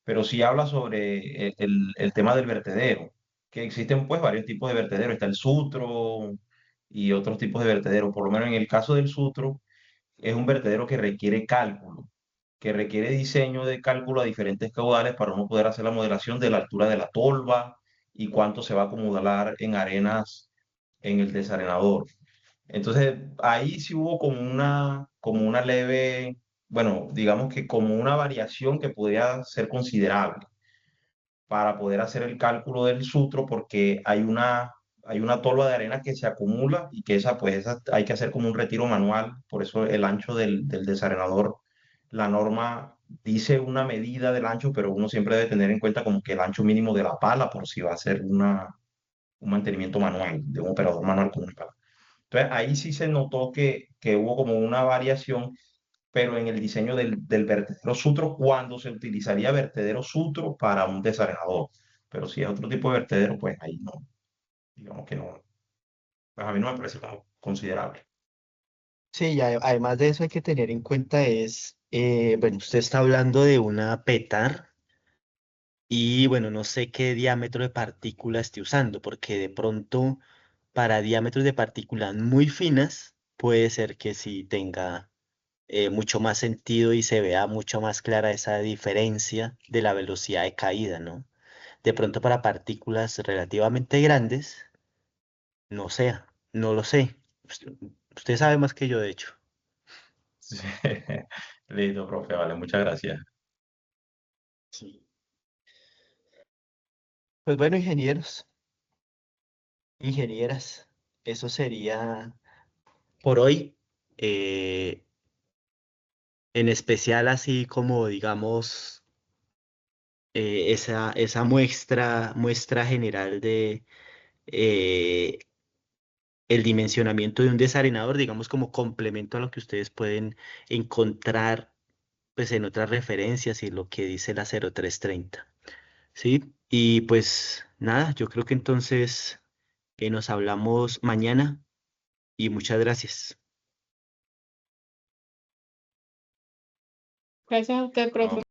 pero sí habla sobre el tema del vertedero, que existen pues varios tipos de vertedero, está el sutro y otros tipos de vertedero. Por lo menos en el caso del sutro, es un vertedero que requiere cálculo, que requiere diseño de cálculo a diferentes caudales para uno poder hacer la modelación de la altura de la tolva y cuánto se va a acumular en arenas en el desarenador. Entonces, ahí sí hubo como una leve, bueno, digamos que como una variación que podía ser considerable para poder hacer el cálculo del sutro, porque hay una tolva de arena que se acumula y que esa hay que hacer como un retiro manual, por eso el ancho del desarenador, la norma dice una medida del ancho, pero uno siempre debe tener en cuenta como que el ancho mínimo de la pala por si va a hacer un mantenimiento manual, de un operador manual con una pala. Entonces ahí sí se notó que hubo como una variación, pero en el diseño del vertedero sutro, cuando se utilizaría vertedero sutro para un desarenador. Pero si es otro tipo de vertedero, pues ahí no, digamos que no. pues a mí no me parece tan considerable. Sí, y además de eso hay que tener en cuenta bueno, usted está hablando de una petar y bueno, no sé qué diámetro de partícula esté usando, porque de pronto para diámetros de partículas muy finas puede ser que sí tenga mucho más sentido y se vea mucho más clara esa diferencia de la velocidad de caída, ¿no? De pronto para partículas relativamente grandes, no sé, no lo sé. Usted sabe más que yo, de hecho. Sí. Listo, profe, vale, muchas gracias. Sí. Pues bueno, ingenieras, eso sería por hoy. Eh, en especial así como, digamos, esa muestra general de eh, el dimensionamiento de un desarenador, digamos, como complemento a lo que ustedes pueden encontrar pues en otras referencias y lo que dice la 0330. ¿Sí? Y pues nada, yo creo que entonces nos hablamos mañana y muchas gracias. Gracias a usted, profe.